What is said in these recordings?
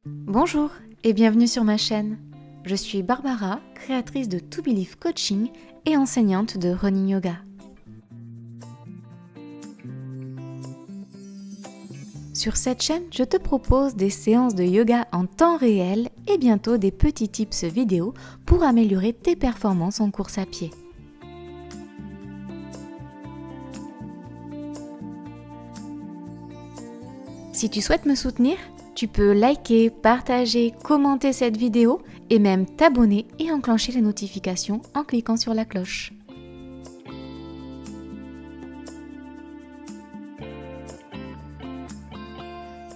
Bonjour et bienvenue sur ma chaîne. Je suis Barbara, créatrice de To Believe Coaching et enseignante de Running Yoga. Sur cette chaîne, je te propose des séances de yoga en temps réel et bientôt des petits tips vidéo pour améliorer tes performances en course à pied. Si tu souhaites me soutenir, tu peux liker, partager, commenter cette vidéo et même t'abonner et enclencher les notifications en cliquant sur la cloche.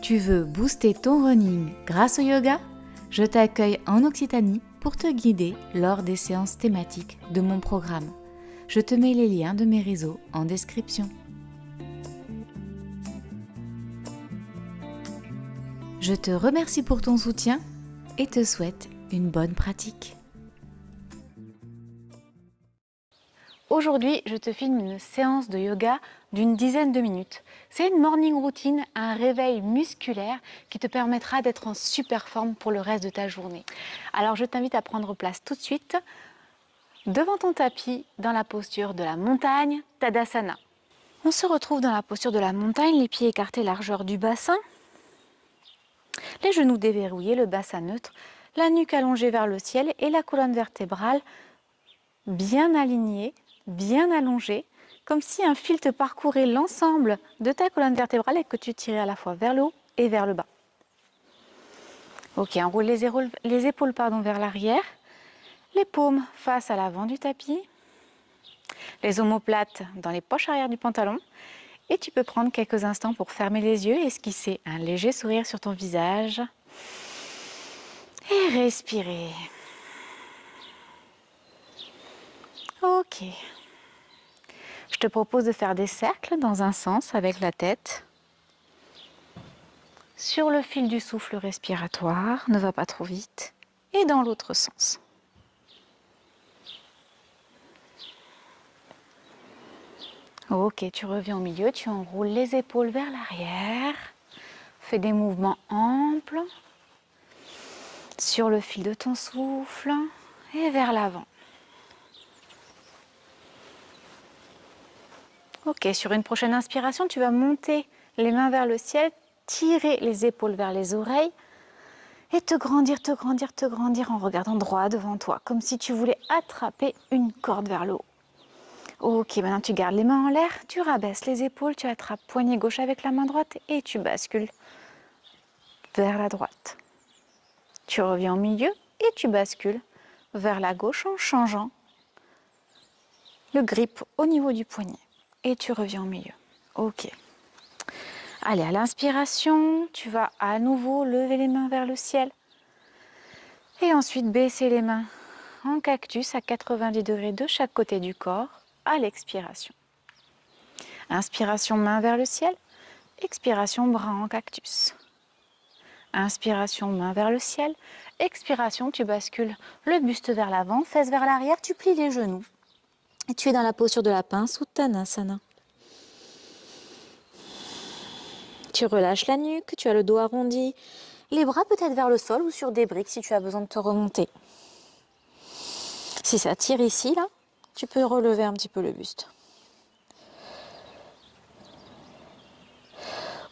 Tu veux booster ton running grâce au yoga? Je t'accueille en Occitanie pour te guider lors des séances thématiques de mon programme. Je te mets les liens de mes réseaux en description. Je te remercie pour ton soutien et te souhaite une bonne pratique. Aujourd'hui, je te filme une séance de yoga d'une dizaine de minutes. C'est une morning routine, un réveil musculaire qui te permettra d'être en super forme pour le reste de ta journée. Alors je t'invite à prendre place tout de suite devant ton tapis dans la posture de la montagne, Tadasana. On se retrouve dans la posture de la montagne, les pieds écartés largeur du bassin, les genoux déverrouillés, le bassin neutre, la nuque allongée vers le ciel et la colonne vertébrale bien alignée, bien allongée, comme si un fil te parcourait l'ensemble de ta colonne vertébrale et que tu tirais à la fois vers le haut et vers le bas. Ok, enroule les épaules vers l'arrière, les paumes face à l'avant du tapis, les omoplates dans les poches arrière du pantalon et tu peux prendre quelques instants pour fermer les yeux et esquisser un léger sourire sur ton visage et respirer. Ok. Je te propose de faire des cercles dans un sens avec la tête. Sur le fil du souffle respiratoire, ne va pas trop vite. Et dans l'autre sens. Ok, tu reviens au milieu, tu enroules les épaules vers l'arrière. Fais des mouvements amples. Sur le fil de ton souffle et vers l'avant. Ok, sur une prochaine inspiration, tu vas monter les mains vers le ciel, tirer les épaules vers les oreilles et te grandir en regardant droit devant toi, comme si tu voulais attraper une corde vers le haut. Ok, maintenant tu gardes les mains en l'air, tu rabaisses les épaules, tu attrapes poignet gauche avec la main droite et tu bascules vers la droite. Tu reviens au milieu et tu bascules vers la gauche en changeant le grip au niveau du poignet. Et tu reviens au milieu. Ok. Allez, à l'inspiration, tu vas à nouveau lever les mains vers le ciel. Et ensuite baisser les mains en cactus à 90 degrés de chaque côté du corps à l'expiration. Inspiration, main vers le ciel. Expiration, bras en cactus. Inspiration, main vers le ciel. Expiration, tu bascules le buste vers l'avant, fesses vers l'arrière, tu plies les genoux. Et tu es dans la posture de la pince ou Uttanasana. Tu relâches la nuque, tu as le dos arrondi, les bras peut-être vers le sol ou sur des briques si tu as besoin de te remonter. Si ça tire ici, là, tu peux relever un petit peu le buste.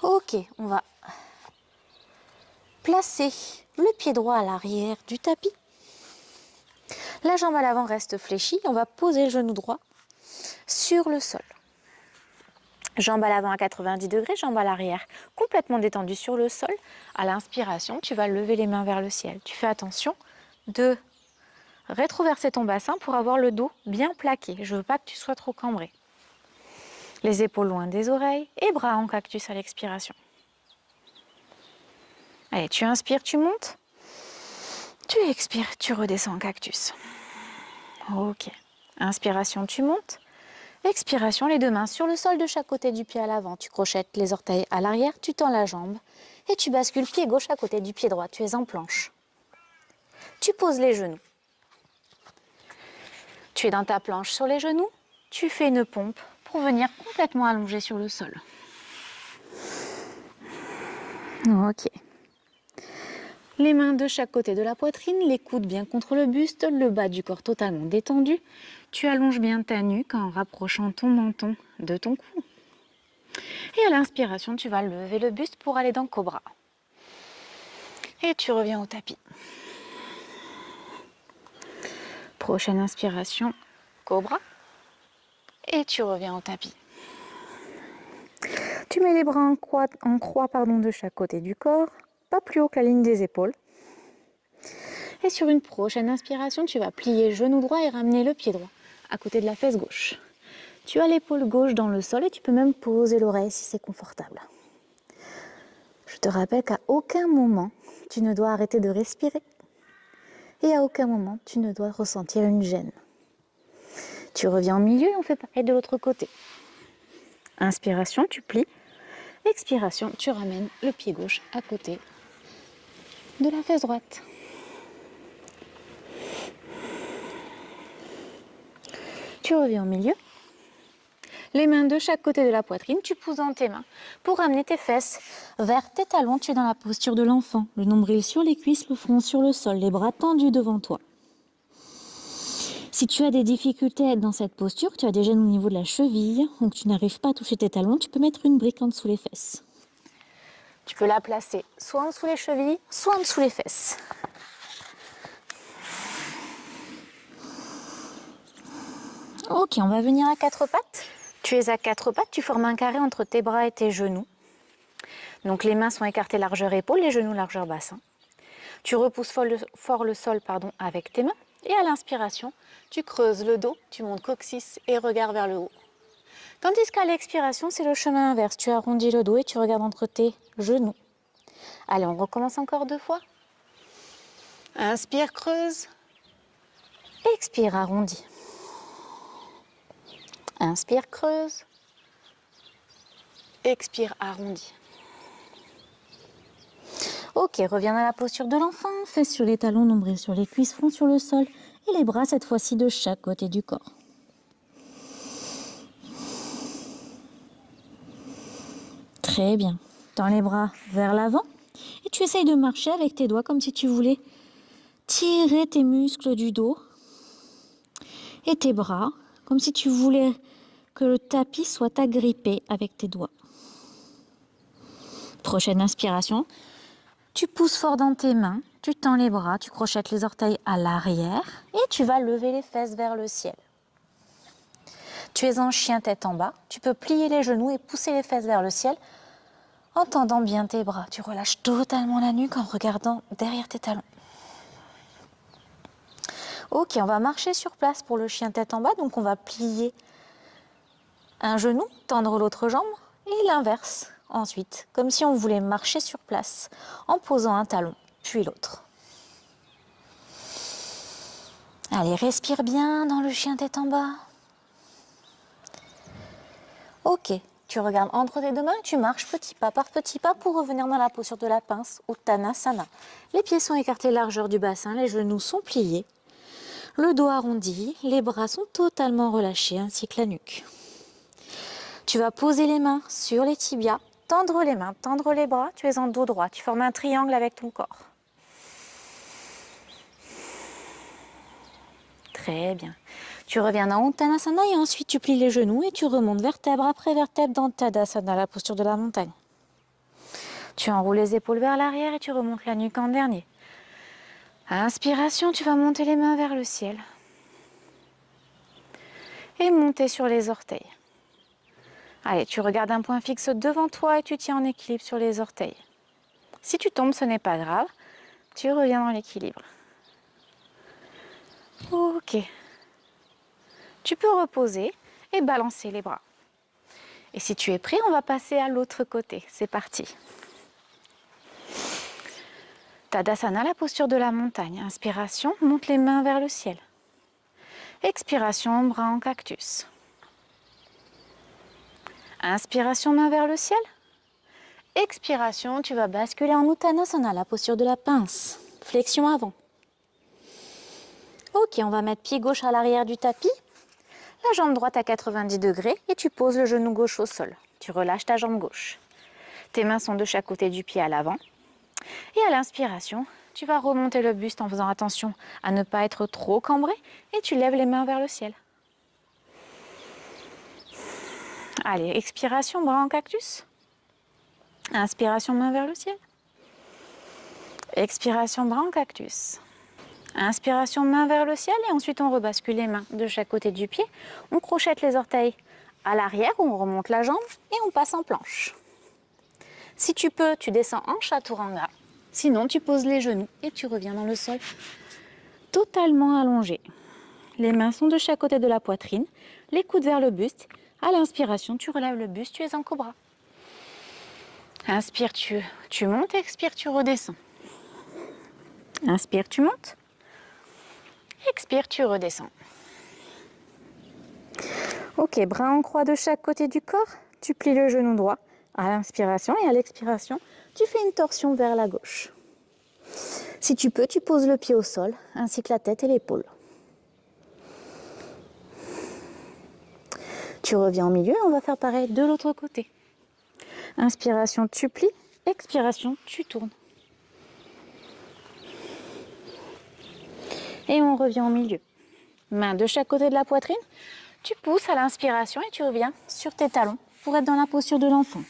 Ok, on va placer le pied droit à l'arrière du tapis. La jambe à l'avant reste fléchie, on va poser le genou droit sur le sol. Jambe à l'avant à 90 degrés, jambe à l'arrière complètement détendue sur le sol. À l'inspiration, tu vas lever les mains vers le ciel. Tu fais attention de rétroverser ton bassin pour avoir le dos bien plaqué. Je ne veux pas que tu sois trop cambré. Les épaules loin des oreilles et bras en cactus à l'expiration. Allez, tu inspires, tu montes. Tu expires, tu redescends en cactus. Ok. Inspiration, tu montes. Expiration, les deux mains sur le sol de chaque côté du pied à l'avant. Tu crochettes les orteils à l'arrière, tu tends la jambe et tu bascules pied gauche à côté du pied droit. Tu es en planche. Tu poses les genoux. Tu es dans ta planche sur les genoux. Tu fais une pompe pour venir complètement allongé sur le sol. Ok. Les mains de chaque côté de la poitrine, les coudes bien contre le buste, le bas du corps totalement détendu. Tu allonges bien ta nuque en rapprochant ton menton de ton cou. Et à l'inspiration, tu vas lever le buste pour aller dans Cobra. Et tu reviens au tapis. Prochaine inspiration, Cobra. Et tu reviens au tapis. Tu mets les bras en croix, de chaque côté du corps, pas plus haut que la ligne des épaules. Et sur une prochaine inspiration, tu vas plier genou droit et ramener le pied droit à côté de la fesse gauche. Tu as l'épaule gauche dans le sol et tu peux même poser l'oreille si c'est confortable. Je te rappelle qu'à aucun moment, tu ne dois arrêter de respirer. Et à aucun moment, tu ne dois ressentir une gêne. Tu reviens au milieu et on fait pareil de l'autre côté. Inspiration, tu plies. Expiration, tu ramènes le pied gauche à côté de la fesse droite. Tu reviens au milieu. Les mains de chaque côté de la poitrine, tu pousses dans tes mains pour ramener tes fesses vers tes talons. Tu es dans la posture de l'enfant. Le nombril sur les cuisses, le front sur le sol, les bras tendus devant toi. Si tu as des difficultés à être dans cette posture, tu as des gênes au niveau de la cheville, ou que tu n'arrives pas à toucher tes talons, tu peux mettre une brique en dessous les fesses. Tu peux la placer soit en dessous les chevilles, soit en dessous les fesses. Ok, on va venir à quatre pattes. Tu es à quatre pattes, tu formes un carré entre tes bras et tes genoux. Donc les mains sont écartées largeur épaule, les genoux largeur bassin. Tu repousses fort le sol avec tes mains. Et à l'inspiration, tu creuses le dos, tu montes coccyx et regard vers le haut. Tandis qu'à l'expiration, c'est le chemin inverse. Tu arrondis le dos et tu regardes entre tes genoux. Allez, on recommence encore 2 fois. Inspire, creuse. Expire, arrondis. Inspire, creuse. Expire, arrondis. Ok, reviens dans la posture de l'enfant. Fesses sur les talons, nombril sur les cuisses, front sur le sol. Et les bras, cette fois-ci, de chaque côté du corps. Très bien. Tends les bras vers l'avant. Et tu essayes de marcher avec tes doigts comme si tu voulais tirer tes muscles du dos. Et tes bras, comme si tu voulais que le tapis soit agrippé avec tes doigts. Prochaine inspiration. Tu pousses fort dans tes mains, tu tends les bras, tu crochettes les orteils à l'arrière et tu vas lever les fesses vers le ciel. Tu es en chien tête en bas, tu peux plier les genoux et pousser les fesses vers le ciel en tendant bien tes bras. Tu relâches totalement la nuque en regardant derrière tes talons. Ok, on va marcher sur place pour le chien tête en bas, donc on va plier un genou, tendre l'autre jambe et l'inverse. Ensuite, comme si on voulait marcher sur place en posant un talon, puis l'autre. Allez, respire bien dans le chien tête en bas. Ok, tu regardes entre tes deux mains et tu marches petit pas par petit pas pour revenir dans la posture de la pince, Uttanasana. Les pieds sont écartés largeur du bassin, les genoux sont pliés, le dos arrondi, les bras sont totalement relâchés ainsi que la nuque. Tu vas poser les mains sur les tibias, tendre les mains, tendre les bras, tu es en dos droit, tu formes un triangle avec ton corps. Très bien. Tu reviens dans Uttanasana et ensuite tu plies les genoux et tu remontes vertèbre après vertèbre dans Tadasana, la posture de la montagne. Tu enroules les épaules vers l'arrière et tu remontes la nuque en dernier. À inspiration, tu vas monter les mains vers le ciel et monter sur les orteils. Allez, tu regardes un point fixe devant toi et tu tiens en équilibre sur les orteils. Si tu tombes, ce n'est pas grave. Tu reviens dans l'équilibre. Ok. Tu peux reposer et balancer les bras. Et si tu es prêt, on va passer à l'autre côté. C'est parti. Tadasana, la posture de la montagne. Inspiration, monte les mains vers le ciel. Expiration, bras en cactus. Inspiration, main vers le ciel. Expiration, tu vas basculer en Uttanasana, la posture de la pince. Flexion avant. Ok, on va mettre pied gauche à l'arrière du tapis. La jambe droite à 90 degrés et tu poses le genou gauche au sol. Tu relâches ta jambe gauche. Tes mains sont de chaque côté du pied à l'avant. Et à l'inspiration, tu vas remonter le buste en faisant attention à ne pas être trop cambré et tu lèves les mains vers le ciel. Allez, expiration, bras en cactus. Inspiration, main vers le ciel. Expiration, bras en cactus. Inspiration, main vers le ciel et ensuite on rebascule les mains de chaque côté du pied. On crochette les orteils à l'arrière, on remonte la jambe et on passe en planche. Si tu peux, tu descends en chaturanga. Sinon, tu poses les genoux et tu reviens dans le sol totalement allongé. Les mains sont de chaque côté de la poitrine, les coudes vers le buste. À l'inspiration, tu relèves le buste, tu es en cobra. Inspire, tu montes, expire, tu redescends. Inspire, tu montes. Expire, tu redescends. Ok, bras en croix de chaque côté du corps. Tu plies le genou droit à l'inspiration et à l'expiration, tu fais une torsion vers la gauche. Si tu peux, tu poses le pied au sol, ainsi que la tête et l'épaule. Tu reviens au milieu, on va faire pareil de l'autre côté. Inspiration, tu plies. Expiration, tu tournes. Et on revient au milieu. Main de chaque côté de la poitrine. Tu pousses à l'inspiration et tu reviens sur tes talons pour être dans la posture de l'enfant.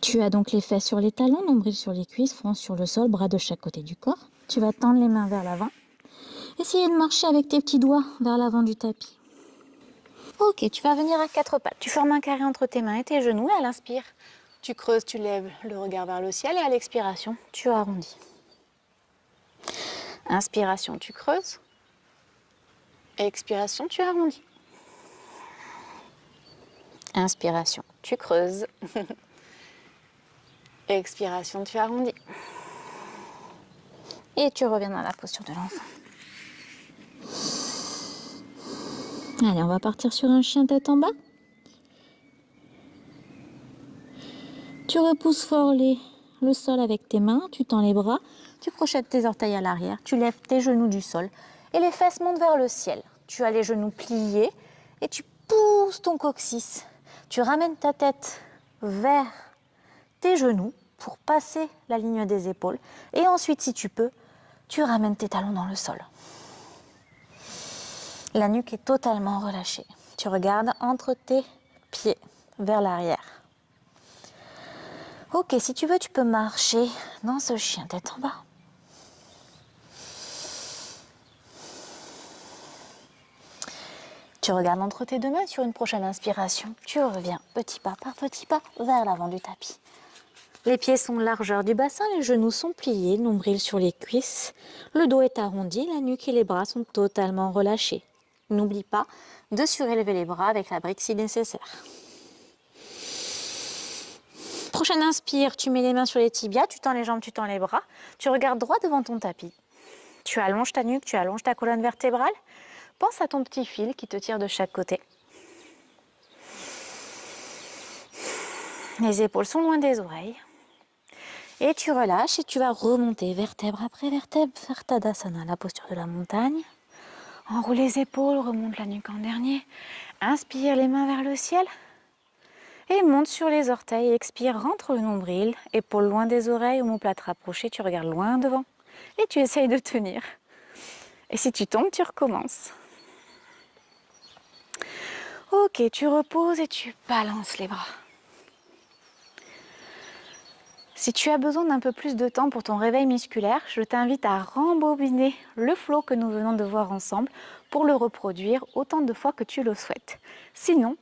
Tu as donc les fesses sur les talons, nombril sur les cuisses, front sur le sol, bras de chaque côté du corps. Tu vas tendre les mains vers l'avant. Essayez de marcher avec tes petits doigts vers l'avant du tapis. Ok, tu vas venir à quatre pattes. Tu formes un carré entre tes mains et tes genoux et à l'inspire, tu creuses, tu lèves le regard vers le ciel et à l'expiration, tu arrondis. Inspiration, tu creuses. Expiration, tu arrondis. Inspiration, tu creuses. Expiration, tu arrondis. Et tu reviens dans la posture de l'enfant. Allez, on va partir sur un chien tête en bas. Tu repousses fort le sol avec tes mains, tu tends les bras, tu crochettes tes orteils à l'arrière, tu lèves tes genoux du sol et les fesses montent vers le ciel. Tu as les genoux pliés et tu pousses ton coccyx. Tu ramènes ta tête vers tes genoux pour passer la ligne des épaules. Et ensuite, si tu peux, tu ramènes tes talons dans le sol. La nuque est totalement relâchée. Tu regardes entre tes pieds vers l'arrière. Ok, si tu veux, tu peux marcher dans ce chien tête en bas. Tu regardes entre tes deux mains sur une prochaine inspiration. Tu reviens petit pas par petit pas vers l'avant du tapis. Les pieds sont largeur du bassin, les genoux sont pliés, nombril sur les cuisses. Le dos est arrondi, la nuque et les bras sont totalement relâchés. N'oublie pas de surélever les bras avec la brique si nécessaire. Prochaine inspire, tu mets les mains sur les tibias, tu tends les jambes, tu tends les bras. Tu regardes droit devant ton tapis. Tu allonges ta nuque, tu allonges ta colonne vertébrale. Pense à ton petit fil qui te tire de chaque côté. Les épaules sont loin des oreilles. Et tu relâches et tu vas remonter vertèbre après vertèbre vers Tadasana, la posture de la montagne. Enroule les épaules, remonte la nuque en dernier. Inspire les mains vers le ciel. Et monte sur les orteils, expire, rentre le nombril, épaules loin des oreilles, omoplate rapprochée, tu regardes loin devant. Et tu essayes de tenir. Et si tu tombes, tu recommences. Ok, tu reposes et tu balances les bras. Si tu as besoin d'un peu plus de temps pour ton réveil musculaire, je t'invite à rembobiner le flow que nous venons de voir ensemble pour le reproduire autant de fois que tu le souhaites. Sinon,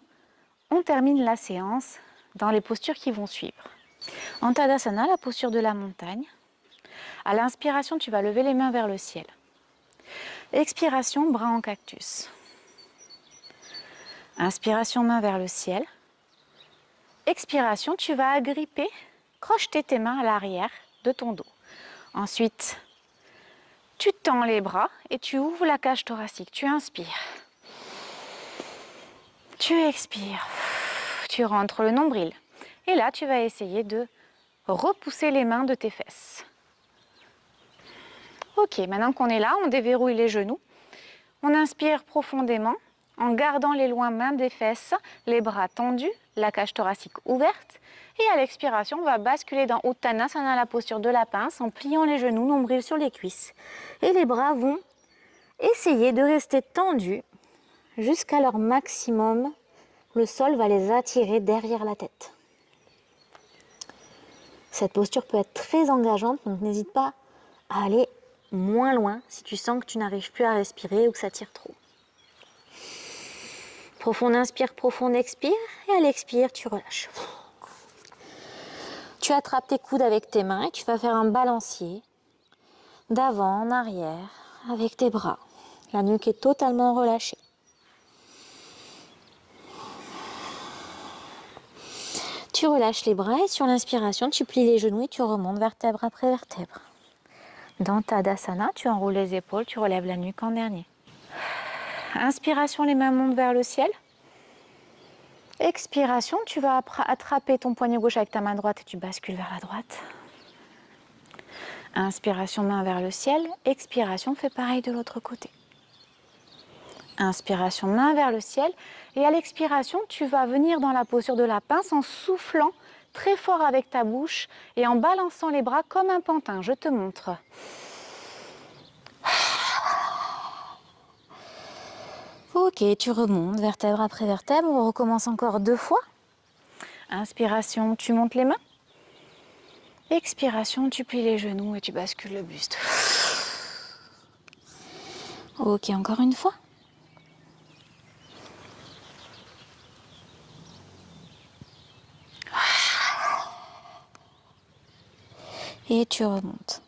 on termine la séance dans les postures qui vont suivre. En Tadasana, la posture de la montagne. À l'inspiration, tu vas lever les mains vers le ciel. Expiration, bras en cactus. Inspiration, main vers le ciel. Expiration, tu vas agripper, crocheter tes mains à l'arrière de ton dos. Ensuite, tu tends les bras et tu ouvres la cage thoracique. Tu inspires. Tu expires. Tu rentres le nombril. Et là, tu vas essayer de repousser les mains de tes fesses. Ok, maintenant qu'on est là, on déverrouille les genoux. On inspire profondément. en gardant les loins mains des fesses, les bras tendus, la cage thoracique ouverte. Et à l'expiration, on va basculer dans Uttanasana, la posture de la pince, en pliant les genoux, nombril sur les cuisses. Et les bras vont essayer de rester tendus jusqu'à leur maximum. Le sol va les attirer derrière la tête. Cette posture peut être très engageante, donc n'hésite pas à aller moins loin si tu sens que tu n'arrives plus à respirer ou que ça tire trop. Profond inspire, profond expire, et à l'expire, tu relâches. Tu attrapes tes coudes avec tes mains et tu vas faire un balancier d'avant en arrière avec tes bras. La nuque est totalement relâchée. Tu relâches les bras et sur l'inspiration, tu plies les genoux et tu remontes vertèbre après vertèbre. Dans Tadasana, tu enroules les épaules, tu relèves la nuque en dernier. Inspiration, les mains montent vers le ciel. Expiration, tu vas attraper ton poignet gauche avec ta main droite et tu bascules vers la droite. Inspiration, main vers le ciel. Expiration, fais pareil de l'autre côté. Inspiration, main vers le ciel. Et à l'expiration, tu vas venir dans la posture de la pince en soufflant très fort avec ta bouche et en balançant les bras comme un pantin. Je te montre. Ok, tu remontes vertèbre après vertèbre. On recommence encore 2 fois. Inspiration, tu montes les mains. Expiration, tu plies les genoux et tu bascules le buste. Ok, encore une fois. Et tu remontes.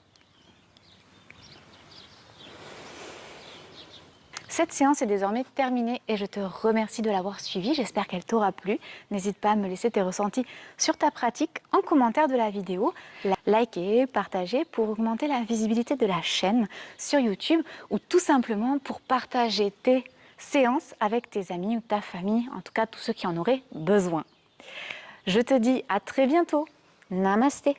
Cette séance est désormais terminée et je te remercie de l'avoir suivie. J'espère qu'elle t'aura plu. N'hésite pas à me laisser tes ressentis sur ta pratique en commentaire de la vidéo. Likez, partagez pour augmenter la visibilité de la chaîne sur YouTube ou tout simplement pour partager tes séances avec tes amis ou ta famille, en tout cas tous ceux qui en auraient besoin. Je te dis à très bientôt. Namasté.